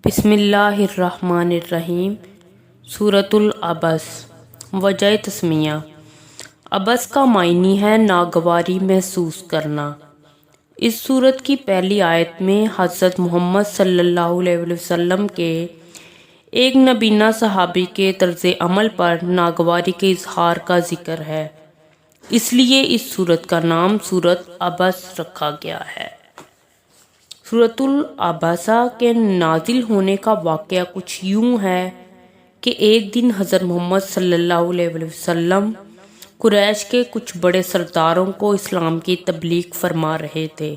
بسم اللہ الرحمن الرحیم۔ سورۃ العبس۔ وجہ تسمیہ: عبس کا معنی ہے ناگواری محسوس کرنا۔ اس سورت کی پہلی آیت میں حضرت محمد صلی اللہ علیہ وسلم کے ایک نبینہ صحابی کے طرز عمل پر ناگواری کے اظہار کا ذکر ہے، اس لیے اس سورت کا نام سورۃ عبس رکھا گیا ہے۔ سورۃ العبسہ کے نازل ہونے کا واقعہ کچھ یوں ہے کہ ایک دن حضرت محمد صلی اللہ علیہ وسلم قریش کے کچھ بڑے سرداروں کو اسلام کی تبلیغ فرما رہے تھے۔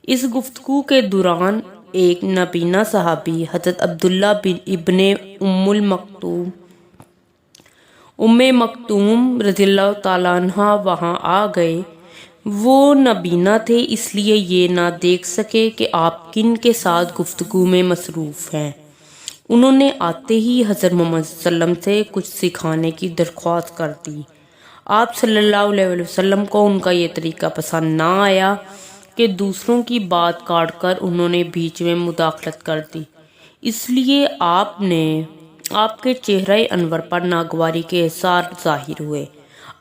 اس گفتگو کے دوران ایک نبینہ صحابی حضرت عبداللہ ابن ام مکتوم رضی اللہ تعالیٰ عنہ وہاں آ گئے۔ وہ نبینہ تھے، اس لیے یہ نہ دیکھ سکے کہ آپ کن کے ساتھ گفتگو میں مصروف ہیں۔ انہوں نے آتے ہی حضرت محمد صلی اللہ علیہ وسلم سے کچھ سکھانے کی درخواست کر دی۔ آپ صلی اللہ علیہ وسلم کو ان کا یہ طریقہ پسند نہ آیا کہ دوسروں کی بات کاٹ کر انہوں نے بیچ میں مداخلت کر دی، اس لیے آپ کے چہرہ انور پر ناگواری کے آثار ظاہر ہوئے۔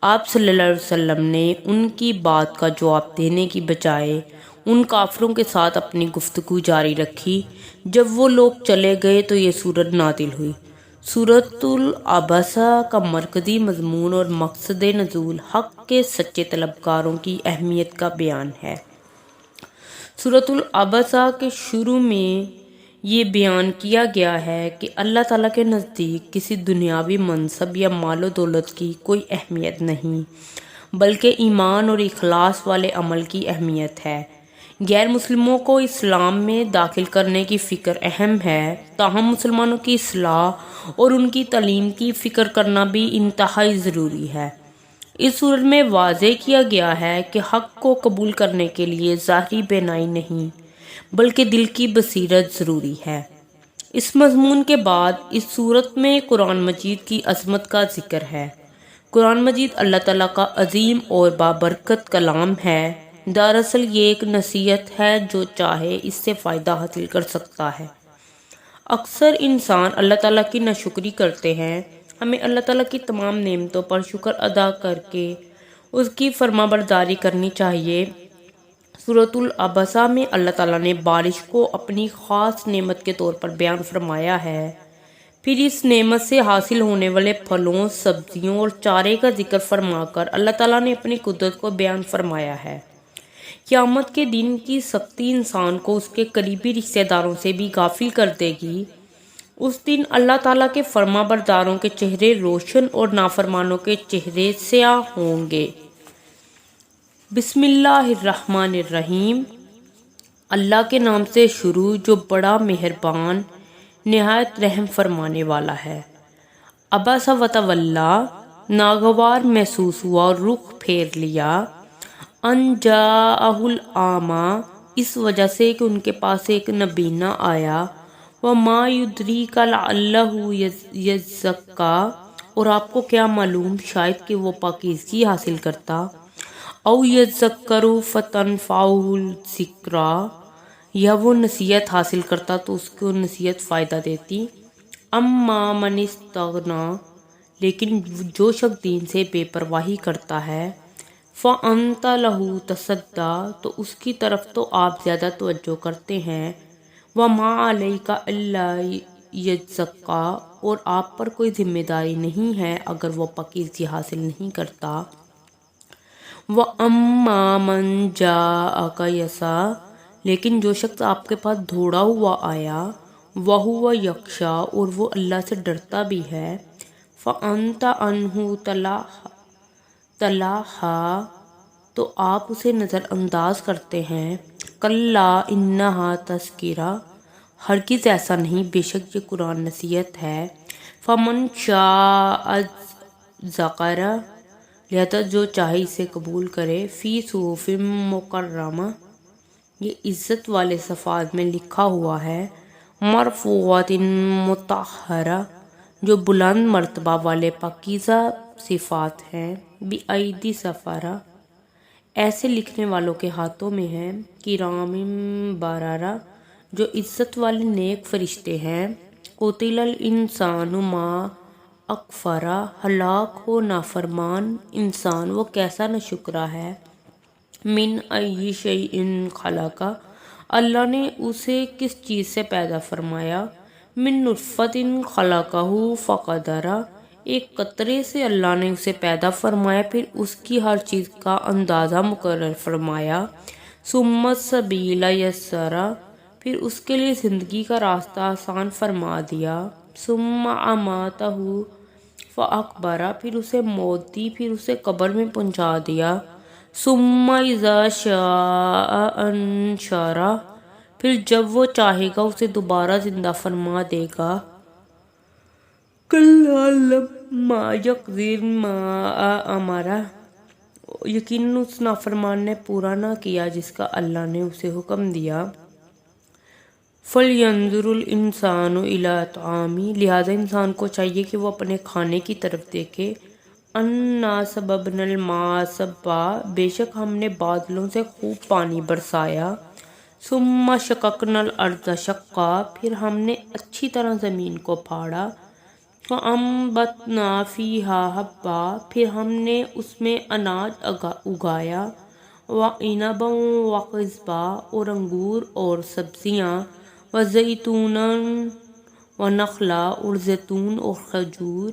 آپ صلی اللہ علیہ وسلم نے ان کی بات کا جواب دینے کی بجائے ان کافروں کے ساتھ اپنی گفتگو جاری رکھی۔ جب وہ لوگ چلے گئے تو یہ سورت نازل ہوئی۔ سورۃ العبسہ کا مرکزی مضمون اور مقصد نزول حق کے سچے طلبگاروں کی اہمیت کا بیان ہے۔ سورۃ العبسہ کے شروع میں یہ بیان کیا گیا ہے کہ اللہ تعالیٰ کے نزدیک کسی دنیاوی منصب یا مال و دولت کی کوئی اہمیت نہیں، بلکہ ایمان اور اخلاص والے عمل کی اہمیت ہے۔ غیر مسلموں کو اسلام میں داخل کرنے کی فکر اہم ہے، تاہم مسلمانوں کی اصلاح اور ان کی تعلیم کی فکر کرنا بھی انتہائی ضروری ہے۔ اس سورت میں واضح کیا گیا ہے کہ حق کو قبول کرنے کے لیے ظاہری بینائی نہیں بلکہ دل کی بصیرت ضروری ہے۔ اس مضمون کے بعد اس سورت میں قرآن مجید کی عظمت کا ذکر ہے۔ قرآن مجید اللہ تعالیٰ کا عظیم اور بابرکت کلام ہے۔ دراصل یہ ایک نصیحت ہے، جو چاہے اس سے فائدہ حاصل کر سکتا ہے۔ اکثر انسان اللہ تعالیٰ کی ناشکری کرتے ہیں۔ ہمیں اللہ تعالیٰ کی تمام نعمتوں پر شکر ادا کر کے اس کی فرما برداری کرنی چاہیے۔ سورۃ العبسہ میں اللہ تعالیٰ نے بارش کو اپنی خاص نعمت کے طور پر بیان فرمایا ہے۔ پھر اس نعمت سے حاصل ہونے والے پھلوں، سبزیوں اور چارے کا ذکر فرما کر اللہ تعالیٰ نے اپنی قدرت کو بیان فرمایا ہے۔ قیامت کے دن کی سختی انسان کو اس کے قریبی رشتہ داروں سے بھی غافل کر دے گی۔ اس دن اللہ تعالیٰ کے فرما برداروں کے چہرے روشن اور نافرمانوں کے چہرے سیاہ ہوں گے۔ بسم اللہ الرحمن الرحیم۔ اللہ کے نام سے شروع جو بڑا مہربان نہایت رحم فرمانے والا ہے۔ عبس وتولی، ناگوار محسوس ہوا اور رخ پھیر لیا۔ ان جاءہ الاعمی، اس وجہ سے کہ ان کے پاس ایک نبینہ آیا۔ وما یدریک لعلہ یزکی، اور آپ کو کیا معلوم شاید کہ وہ پاکیزگی حاصل کرتا۔ او یذکر فتنفعہ الذکریٰ، یا وہ نصیحت حاصل کرتا تو اس کو نصیحت فائدہ دیتی۔ اما من استغنی، لیکن جو شخص دین سے بے پرواہی کرتا ہے۔ فانت لہ تصدی، تو اس کی طرف تو آپ زیادہ توجہ کرتے ہیں۔ وما علیک الا یزکی، اور آپ پر کوئی ذمہ داری نہیں ہے اگر وہ پاکیزگی حاصل نہیں کرتا۔ وَأَمَّا مَنْ جَاءَكَ يَسْعَىٰ، لیکن جو شخص آپ کے پاس دوڑا ہوا آیا۔ وَهُوَ يَخْشَىٰ، اور وہ اللہ سے ڈرتا بھی ہے۔ فَأَنْتَ عَنْهُ تَلَہَّىٰ، تو آپ اسے نظر انداز کرتے ہیں۔ کَلَّا إِنَّهَا تَذْکِرَةٌ، ہرگز ایسا نہیں، بے شک یہ قرآن نصیحت ہے۔ فَمَنْ شَاءَ ذَکَرَہُ، لہذا جو چاہے اسے قبول کرے۔ فی صحف مکرمہ، یہ عزت والے صفحات میں لکھا ہوا ہے۔ مرفوعۃ مطہرہ، جو بلند مرتبہ والے پاکیزہ صفات ہیں۔ بأیدی سفرہ، ایسے لکھنے والوں کے ہاتھوں میں ہیں۔ کرام بررہ، جو عزت والے نیک فرشتے ہیں۔ قتل الانسان ما اکفرا، ہلاک ہو نافرمان انسان وہ کیسا ناشکرا ہے۔ من ای شیء خلقہ، اللہ نے اسے کس چیز سے پیدا فرمایا۔ من نطفۃ خلقہ فقدرہ، ایک قطرے سے اللہ نے اسے پیدا فرمایا پھر اس کی ہر چیز کا اندازہ مقرر فرمایا۔ ثم السبیل یسرہ، پھر اس کے لیے زندگی کا راستہ آسان فرما دیا۔ ثم اماتہ فاقبرہ، پھر اسے موت دی پھر اسے قبر میں پہنچا دیا۔ ثم اذا شاء انشرہ، پھر جب وہ چاہے گا اسے دوبارہ زندہ فرما دے گا۔ کلا لما یقض ما امرہ، یقیناً اس نافرمان نے پورا نہ کیا جس کا اللہ نے اسے حکم دیا۔ فَلْيَنظُرِ الْإِنسَانُ إِلَىٰ طَعَامِهِ، لہٰذا انسان کو چاہیے کہ وہ اپنے کھانے کی طرف دیکھے۔ اَنَّا صَبَبْنَا الْمَاءَ صَبًّا، بے شک ہم نے بادلوں سے خوب پانی برسایا۔ ثُمَّ شَقَقْنَا الْأَرْضَ شَقًّا، پھر ہم نے اچھی طرح زمین کو پھاڑا۔ فَأَنبَتْنَا فِيهَا حَبًّا، پھر ہم نے اس میں اناج اگایا۔ وَعِنَبًا وَقِضْبًا، اور انگور اور سبزیاں۔ وَزَيْتُونًا وَنَخْلًا، اور زیتون اور کھجور۔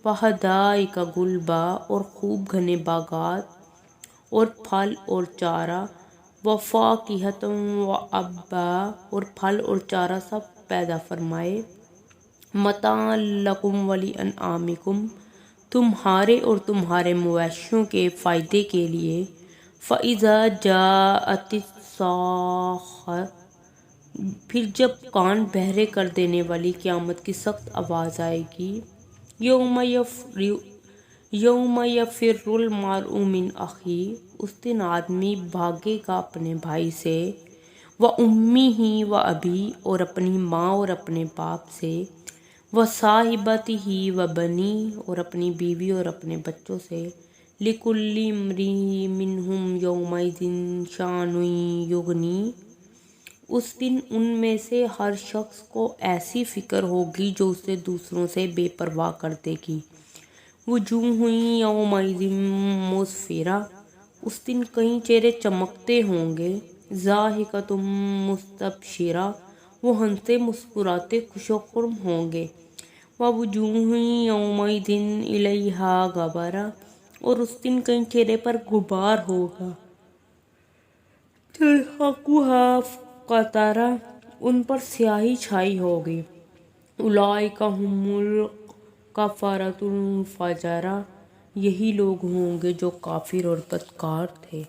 وَحَدَائِقَ غُلْبًا، اور خوب گھنے باغات اور پھل اور چارہ۔ وَفَاكِهَةً وَأَبًّا، اور پھل اور چارہ سب پیدا فرمائے۔ مَتَاعًا لَكُمْ وَلِأَنْعَامِكُمْ، تمہارے اور تمہارے مویشیوں کے فائدے کے لیے۔ فَإِذَا جَاءَتِ الصَّاخَّةُ، پھر جب کان بہرے کر دینے والی قیامت کی سخت آواز آئے گی۔ یوم یفر المرء من اخیہ، اس دن آدمی بھاگے گا اپنے بھائی سے۔ وَأُمِّهِ وَأَبِيهِ، اور اپنی ماں اور اپنے باپ سے۔ وَصَاحِبَتِهِ وَبَنِيهِ، اور اپنی بیوی اور اپنے بچوں سے۔ لِكُلِّ امْرِئٍ مِّنْهُمْ يَوْمَئِذٍ شَأْنٌ يُغْنِيهِ، اس دن ان میں سے ہر شخص کو ایسی فکر ہوگی جو اسے دوسروں سے بے پرواہ کر دے گی۔ وجوہ یومئذ مسفرہ، اس دن کئی چہرے چمکتے ہوں گے۔ ضاحکۃ مستبشرہ، وہ ہنستے مسکراتے خوش و خرم ہوں گے۔ ووجوہ یومئذ علیہا غبرہ، اور اس دن کئی چہرے پر غبار ہوگا۔ ترہقھا قترہ، ان پر سیاہی چھائی ہوگی۔ اولئک ھم الکفرۃ الفجرہ، یہی لوگ ہوں گے جو کافر اور بدکار تھے۔